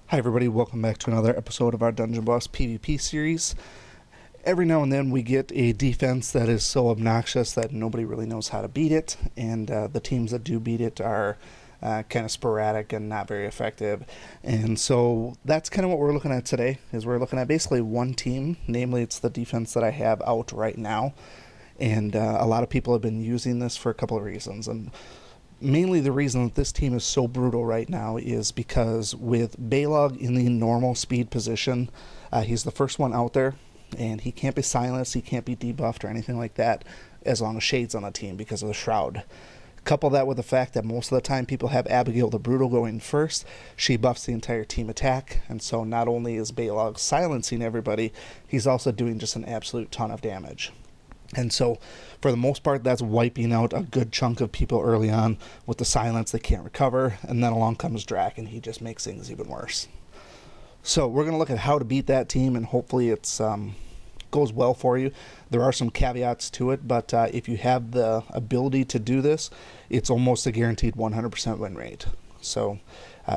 Hi everybody, welcome back to another episode of our Dungeon Boss PvP series. Every now and then we get a defense that is so obnoxious that nobody really knows how to beat it, and the teams that do beat it are kind of sporadic and not very effective. And so that's kind of what we're looking at today, is we're looking at basically one team, namely it's the defense that I have out right now. And a lot of people have been using this for a couple of reasons. And mainly the reason that this team is so brutal right now is because with Shade-Balog in the normal speed position, he's the first one out there, and he can't be silenced, he can't be debuffed or anything like that as long as Shade's on the team because of the Shroud. Couple that with the fact that most of the time people have Abigail the Brutal going first, she buffs the entire team attack, and so not only is Shade-Balog silencing everybody, he's also doing just an absolute ton of damage. And so, for the most part, that's wiping out a good chunk of people early on with the silence they can't recover, and then along comes Drac, and he just makes things even worse. So, we're going to look at how to beat that team, and hopefully it's goes well for you. There are some caveats to it, but if you have the ability to do this, it's almost a guaranteed 100% win rate. So,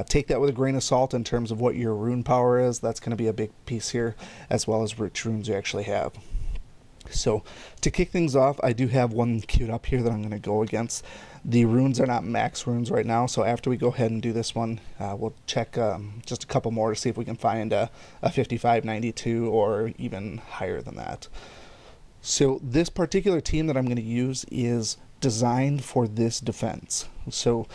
take that with a grain of salt in terms of what your rune power is. That's going to be a big piece here, as well as which runes you actually have. So, to kick things off, I do have one queued up here that I'm going to go against. The runes are not max runes right now, so after we go ahead and do this one, we'll check just a couple more to see if we can find a 5592 or even higher than that. So, this particular team that I'm going to use is designed for this defense. So,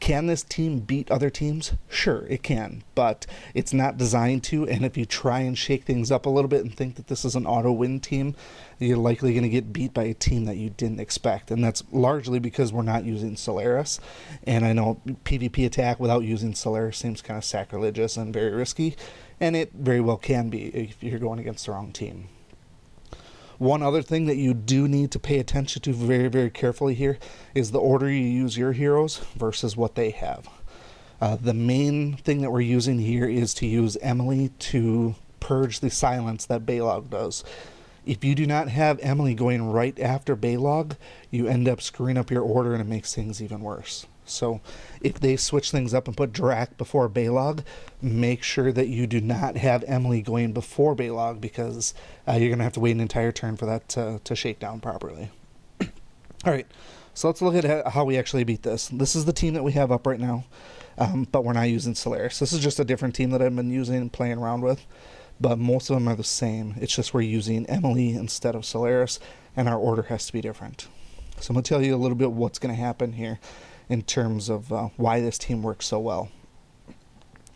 can this team beat other teams? Sure, it can, but it's not designed to, and if you try and shake things up a little bit and think that this is an auto-win team, you're likely going to get beat by a team that you didn't expect, and that's largely because we're not using Solaris, and I know PvP attack without using Solaris seems kind of sacrilegious and very risky, and it very well can be if you're going against the wrong team. One other thing that you do need to pay attention to very, very carefully here is the order you use your heroes versus what they have. The main thing that we're using here is to use Emily to purge the silence that Shade-Balog does. If you do not have Emily going right after Shade-Balog, you end up screwing up your order and it makes things even worse. So if they switch things up and put Drac before Shade-Balog, make sure that you do not have Emily going before Shade-Balog, because you're going to have to wait an entire turn for that to shake down properly. Alright, so let's look at how we actually beat this. This is the team that we have up right now, but we're not using Solaris. This is just a different team that I've been using and playing around with, but most of them are the same. It's just we're using Emily instead of Solaris, and our order has to be different. So I'm going to tell you a little bit what's going to happen here in terms of why this team works so well.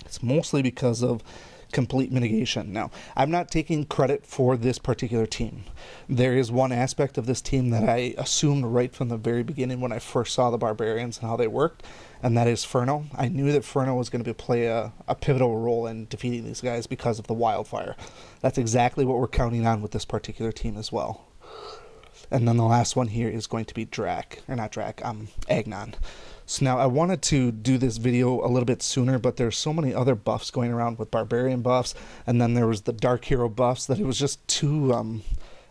It's mostly because of complete mitigation. Now, I'm not taking credit for this particular team. There is one aspect of this team that I assumed right from the very beginning when I first saw the barbarians and how they worked, and that is Furno. I knew that Furno was going to play a pivotal role in defeating these guys because of the wildfire. That's exactly what we're counting on with this particular team as well. And then the last one here is going to be Agnon. So now I wanted to do this video a little bit sooner, but there's so many other buffs going around with barbarian buffs, and then there was the dark hero buffs, that it was just too,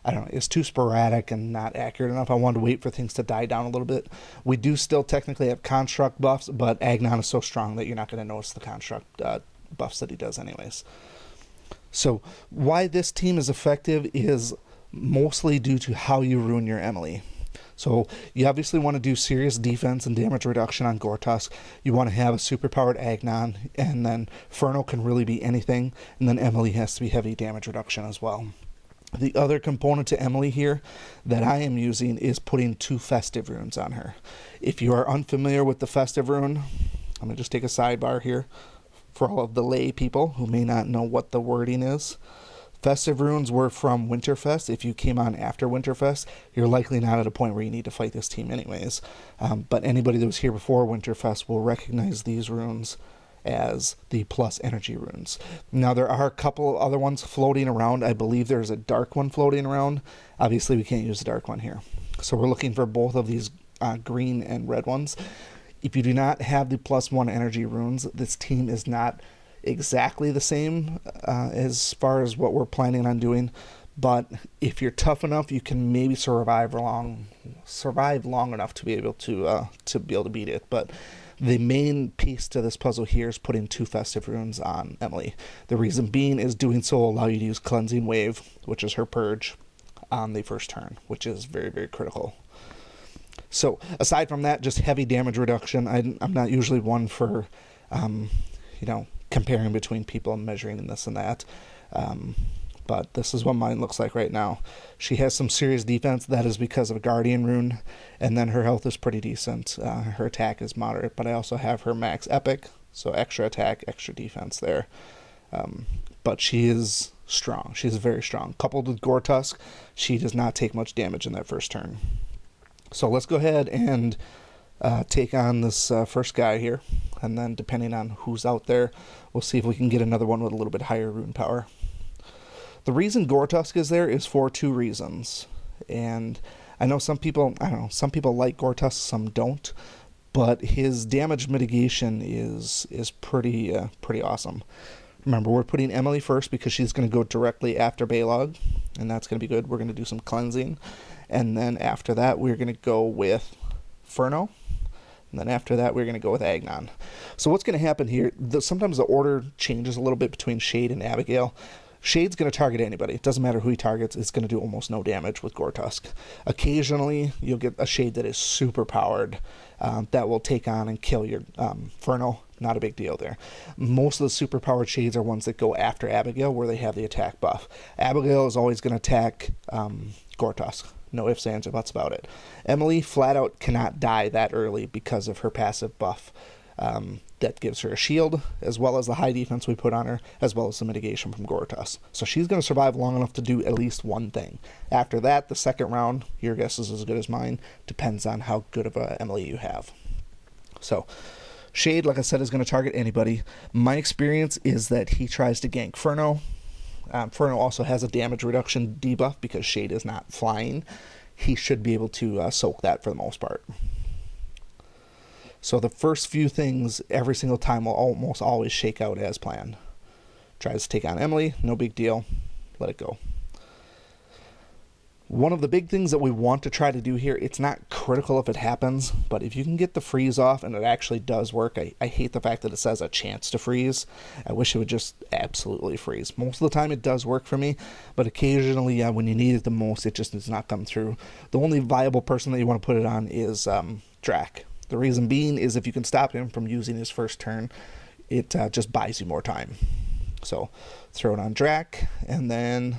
I don't know, it's too sporadic and not accurate enough. I wanted to wait for things to die down a little bit. We do still technically have construct buffs, but Agnon is so strong that you're not going to notice the construct buffs that he does anyways. So why this team is effective is mostly due to how you ruin your Emily. So you obviously want to do serious defense and damage reduction on Gortusk. You want to have a superpowered Agnon, and then Furno can really be anything, and then Emily has to be heavy damage reduction as well. The other component to Emily here that I am using is putting 2 festive runes on her. If you are unfamiliar with the festive rune, I'm going to just take a sidebar here for all of the lay people who may not know what the wording is. Festive runes were from Winterfest. If you came on after Winterfest, you're likely not at a point where you need to fight this team anyways. But anybody that was here before Winterfest will recognize these runes as the plus energy runes. Now there are a couple of other ones floating around. I believe there's a dark one floating around. Obviously we can't use the dark one here. So we're looking for both of these green and red ones. If you do not have the +1 energy runes, this team is not exactly the same as far as what we're planning on doing, but if you're tough enough, you can maybe survive long enough to be able to beat it. But The main piece to this puzzle here is putting 2 festive runes on Emily. The reason being is doing so will allow you to use Cleansing Wave, which is her purge, on the first turn, which is very, very critical. So aside from that, just heavy damage reduction. I'm not usually one for, comparing between people and measuring this and that. But this is what mine looks like right now. She has some serious defense. That is because of a Guardian rune. And then her health is pretty decent. Her attack is moderate. But I also have her max epic. So extra attack, extra defense there. But she is strong. She's very strong. Coupled with Gore Tusk, she does not take much damage in that first turn. So let's go ahead and take on this first guy here. And then depending on who's out there, we'll see if we can get another one with a little bit higher rune power. The reason Gore Tusk is there is for 2 reasons. And I know some people like Gore Tusk, some don't. But his damage mitigation is pretty awesome. Remember, we're putting Emily first because she's going to go directly after Balog. And that's going to be good. We're going to do some cleansing. And then after that, we're going to go with Furno. And then after that, we're going to go with Agnon. So what's going to happen here, sometimes the order changes a little bit between Shade and Abigail. Shade's going to target anybody. It doesn't matter who he targets. It's going to do almost no damage with Gore Tusk. Occasionally, you'll get a Shade that is super powered that will take on and kill your Furno. Not a big deal there. Most of the super powered Shades are ones that go after Abigail where they have the attack buff. Abigail is always going to attack Gore Tusk. No ifs, ands, or buts about it. Emily flat out cannot die that early because of her passive buff. That gives her a shield, as well as the high defense we put on her, as well as the mitigation from Gore Tusk. So she's going to survive long enough to do at least one thing. After that, the second round, your guess is as good as mine. Depends on how good of a Emily you have. So, Shade, like I said, is going to target anybody. My experience is that he tries to gank Furno. Furno also has a damage reduction debuff because Shade is not flying. He should be able to soak that for the most part. So the first few things every single time will almost always shake out as planned. Tries to take on Emily, no big deal. Let it go. One of the big things that we want to try to do here, it's not critical if it happens, but if you can get the freeze off and it actually does work, I hate the fact that it says a chance to freeze. I wish it would just absolutely freeze. Most of the time it does work for me, but occasionally when you need it the most, it just does not come through. The only viable person that you want to put it on is Drac. The reason being is if you can stop him from using his first turn, it just buys you more time. So throw it on Drac, and then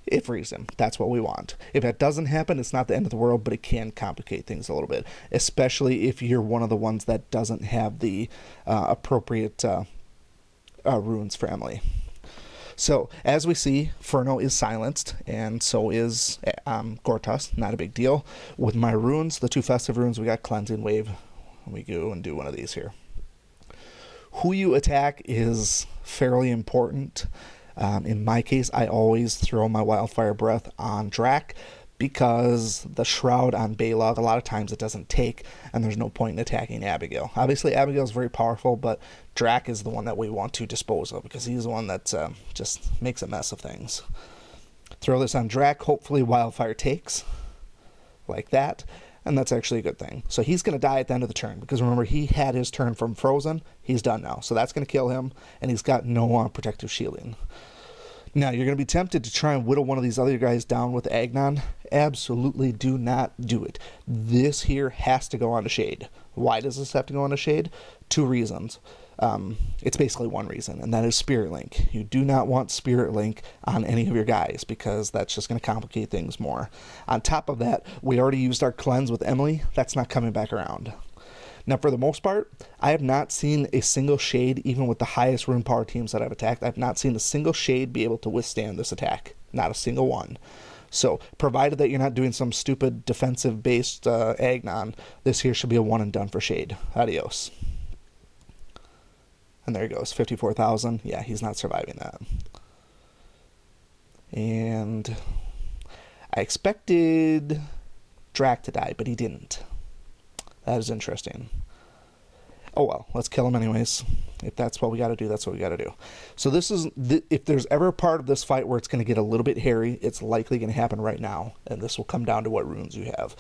it frees him. That's what we want. If that doesn't happen, it's not the end of the world, but it can complicate things a little bit, especially if you're one of the ones that doesn't have the appropriate runes for Emily. So, as we see, Furno is silenced, and so is Gore Tusk. Not a big deal. With my runes, the 2 festive runes, we got Cleansing Wave. We go and do one of these here. Who you attack is fairly important. In my case, I always throw my Wildfire Breath on Drac because the Shroud on Balog, a lot of times it doesn't take, and there's no point in attacking Abigail. Obviously, Abigail is very powerful, but Drac is the one that we want to dispose of because he's the one that just makes a mess of things. Throw this on Drac, hopefully Wildfire takes, like that, and that's actually a good thing. So he's going to die at the end of the turn, because remember, he had his turn from Frozen. He's done now, so that's going to kill him, and he's got no protective shielding. Now, you're going to be tempted to try and whittle one of these other guys down with Agnon. Absolutely do not do it. This here has to go on to Shade. Why does this have to go on to Shade? 2 reasons. It's basically 1 reason, and that is Spirit Link. You do not want Spirit Link on any of your guys, because that's just going to complicate things more. On top of that, we already used our cleanse with Emily. That's not coming back around. Now, for the most part, I have not seen a single Shade, even with the highest rune power teams that I've attacked, I've not seen a single Shade be able to withstand this attack. Not a single one. So, provided that you're not doing some stupid defensive-based Agnon, this here should be a one and done for Shade. Adios. And there he goes, 54,000. Yeah, he's not surviving that. And I expected Drac to die, but he didn't. That is interesting. Oh well, let's kill him anyways. If that's what we got to do, that's what we got to do. So this is, if there's ever a part of this fight where it's going to get a little bit hairy, it's likely going to happen right now. And this will come down to what runes you have.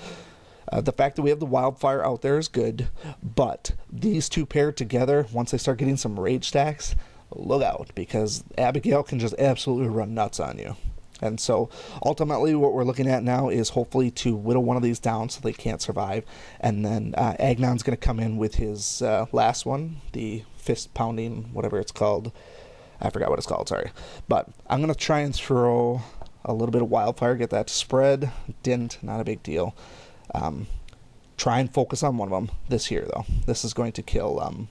The fact that we have the wildfire out there is good, but these two paired together, once they start getting some rage stacks, look out, because Abigail can just absolutely run nuts on you. And so ultimately what we're looking at now is hopefully to whittle one of these down so they can't survive. And then Agnon's going to come in with his last one, the fist pounding, whatever it's called. I forgot what it's called, sorry. But I'm going to try and throw a little bit of wildfire, get that to spread. Didn't, not a big deal. Try and focus on one of them this here, though. This is going to kill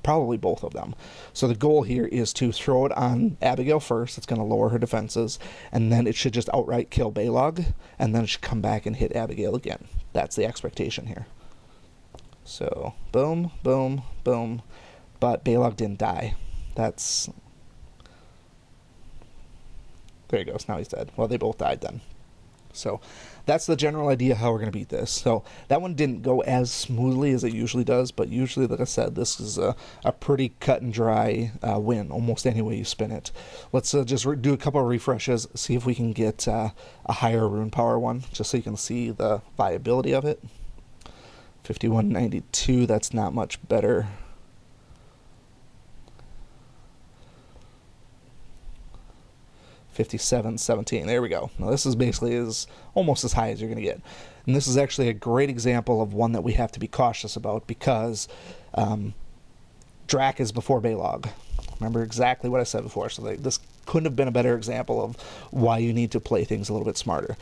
probably both of them. So the goal here is to throw it on Abigail first. It's going to lower her defenses, and then it should just outright kill Balog, and then it should come back and hit Abigail again. That's the expectation here. So boom, boom, boom. But Balog didn't die. That's... There he goes. Now he's dead. Well, they both died then. So that's the general idea how we're going to beat this. So that one didn't go as smoothly as it usually does, but usually, like I said, this is a pretty cut and dry win, almost any way you spin it. Let's just do a couple of refreshes, see if we can get a higher rune power one, just so you can see the viability of it. 5192, that's not much better. 5717. There we go. Now this is basically almost as high as you're going to get. And this is actually a great example of one that we have to be cautious about, because Drac is before Balog. Remember exactly what I said before. So this couldn't have been a better example of why you need to play things a little bit smarter.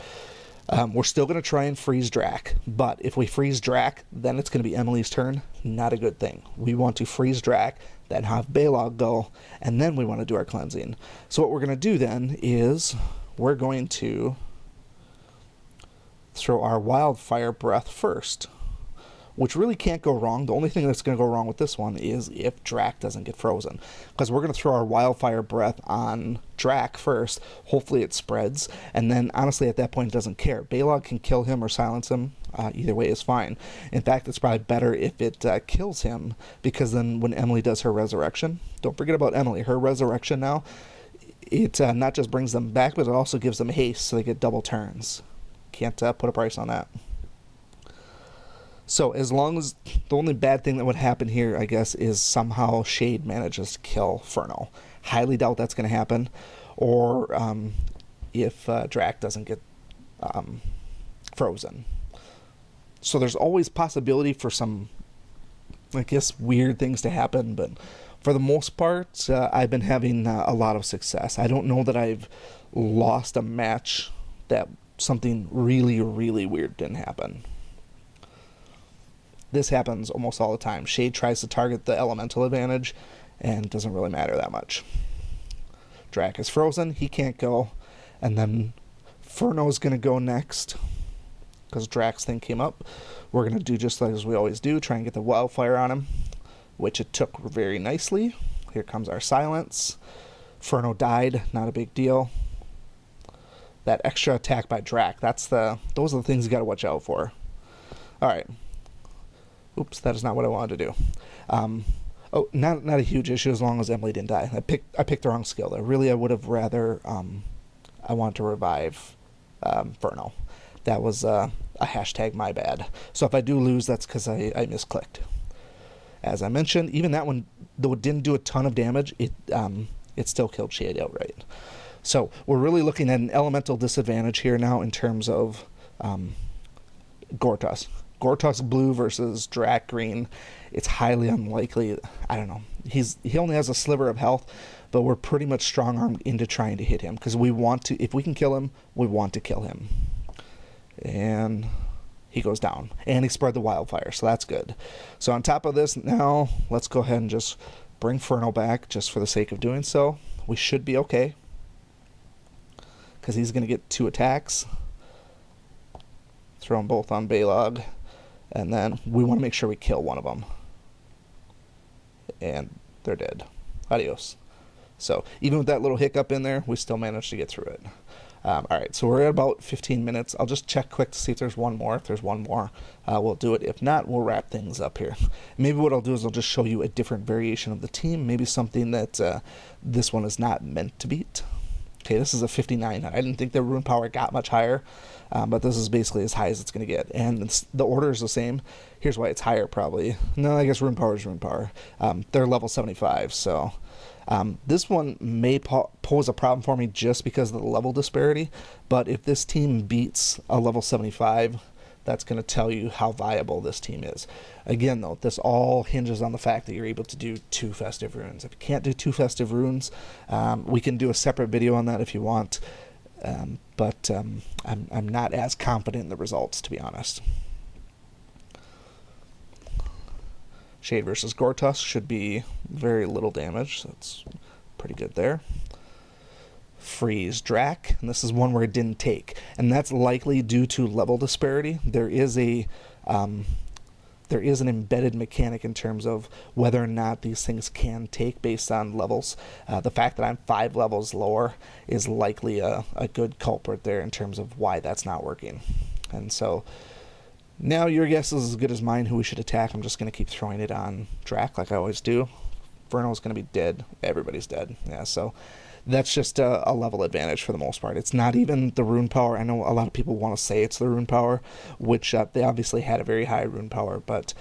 We're still going to try and freeze Drac, but if we freeze Drac, then it's going to be Emily's turn. Not a good thing. We want to freeze Drac, then have Balog go, and then we want to do our cleansing. So what we're going to do then is we're going to throw our wildfire breath first, which really can't go wrong. The only thing that's going to go wrong with this one is if Drac doesn't get frozen, because we're going to throw our wildfire breath on Drac first. Hopefully it spreads, and then honestly at that point it doesn't care. Balog can kill him or silence him. Either way is fine. In fact, it's probably better if it kills him, because then when Emily does her resurrection, don't forget about Emily, her resurrection now, it not just brings them back, but it also gives them haste, so they get double turns. Can't put a price on that. So as long as the only bad thing that would happen here, I guess, is somehow Shade manages to kill Furno. Highly doubt that's going to happen. Or if Drac doesn't get frozen. So there's always possibility for some, I guess, weird things to happen. But for the most part, I've been having a lot of success. I don't know that I've lost a match that something really, really weird didn't happen. This happens almost all the time. Shade tries to target the elemental advantage, and it doesn't really matter that much. Drac is frozen. He can't go. And then Furno's going to go next, because Drac's thing came up. We're going to do just like as we always do, try and get the wildfire on him, which it took very nicely. Here comes our silence. Furno died. Not a big deal. That extra attack by Drac, those are the things you got to watch out for. All right. Oops, that is not what I wanted to do. Oh, not a huge issue as long as Emily didn't die. I picked the wrong skill there. Really, I would have rather I wanted to revive Furno. That was a hashtag my bad. So if I do lose, that's because I misclicked. As I mentioned, even that one, though it didn't do a ton of damage, it still killed Shade outright. So we're really looking at an elemental disadvantage here now in terms of Gortos. Gortos blue versus Drac green. It's highly unlikely. I don't know. He only has a sliver of health, but we're pretty much strong-armed into trying to hit him, because we want to, if we can kill him, we want to kill him. And he goes down. And he spread the wildfire, so that's good. So on top of this, now let's go ahead and just bring Furno back, just for the sake of doing so. We should be okay, because he's going to get 2 attacks. Throw them both on Balog. And then we want to make sure we kill one of them. And they're dead. Adios. So even with that little hiccup in there, we still managed to get through it. Alright, so we're at about 15 minutes. I'll just check quick to see if there's one more. If there's one more, we'll do it. If not, we'll wrap things up here. Maybe what I'll do is I'll just show you a different variation of the team. Maybe something that this one is not meant to beat. Okay, this is a 59. I didn't think the rune power got much higher, but this is basically as high as it's going to get. And the order is the same. Here's why it's higher, probably. No, I guess rune power is rune power. They're level 75, so this one may pose a problem for me just because of the level disparity. But if this team beats a level 75, that's going to tell you how viable this team is. Again, though, this all hinges on the fact that you're able to do 2 festive runes. If you can't do 2 festive runes, we can do a separate video on that if you want. But I'm not as confident in the results, to be honest. Shade versus Gortusk should be very little damage. So that's pretty good there. Freeze Drac, and this is one where it didn't take, and that's likely due to level disparity. There is an embedded mechanic in terms of whether or not these things can take based on levels. The fact that I'm 5 levels lower is likely a good culprit there in terms of why that's not working. And so now your guess is as good as mine who we should attack. I'm just going to keep throwing it on Drac like I always do. Vernal's going to be dead. Everybody's dead. Yeah, so that's just a level advantage for the most part. It's not even the rune power. I know a lot of people want to say it's the rune power, which they obviously had a very high rune power, but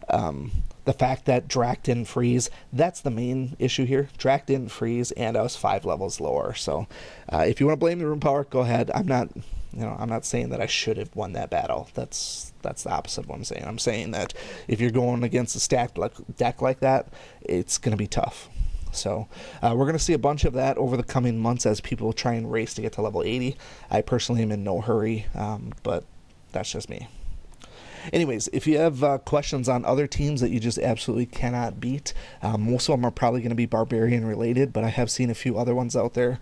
the fact that Drac didn't freeze, that's the main issue here. Drac didn't freeze, and I was 5 levels lower. So if you want to blame the rune power, go ahead. I'm not saying that I should have won that battle. That's the opposite of what I'm saying. I'm saying that if you're going against a stacked deck like that, it's going to be tough. So we're going to see a bunch of that over the coming months as people try and race to get to level 80. I personally am in no hurry, but that's just me. Anyways, if you have questions on other teams that you just absolutely cannot beat, most of them are probably going to be Barbarian related, but I have seen a few other ones out there.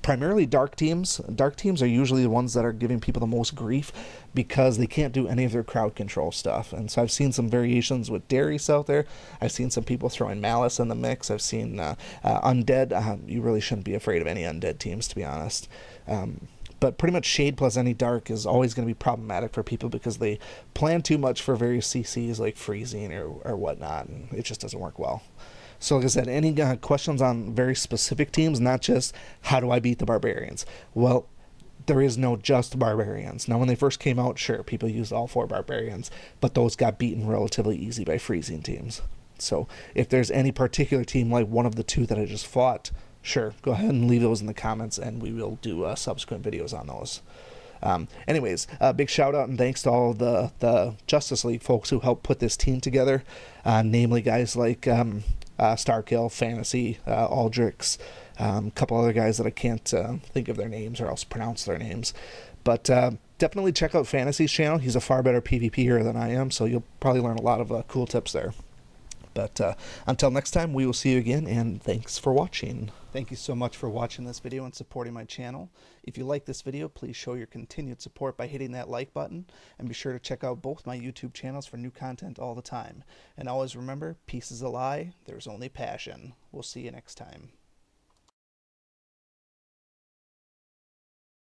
Primarily Dark teams. Dark teams are usually the ones that are giving people the most grief because they can't do any of their crowd control stuff. And so I've seen some variations with Darius out there. I've seen some people throwing Malice in the mix. I've seen Undead. You really shouldn't be afraid of any Undead teams, to be honest. But pretty much Shade plus any Dark is always going to be problematic for people because they plan too much for various CCs like freezing or whatnot, and it just doesn't work well. So like I said, any questions on very specific teams, not just how do I beat the Barbarians? Well, there is no just Barbarians. Now, when they first came out, sure, people used all 4 Barbarians, but those got beaten relatively easy by freezing teams. So if there's any particular team like one of the 2 that I just fought, sure, go ahead and leave those in the comments, and we will do subsequent videos on those. Anyways, big shout out and thanks to all the Justice League folks who helped put this team together, namely guys like Starkill, Fantasy, Aldrix, a couple other guys that I can't think of their names or else pronounce their names. But definitely check out Fantasy's channel. He's a far better PvPer than I am, so you'll probably learn a lot of cool tips there. But until next time, we will see you again, and thanks for watching. Thank you so much for watching this video and supporting my channel. If you like this video, please show your continued support by hitting that like button, and be sure to check out both my YouTube channels for new content all the time. And always remember, peace is a lie, there's only passion. We'll see you next time.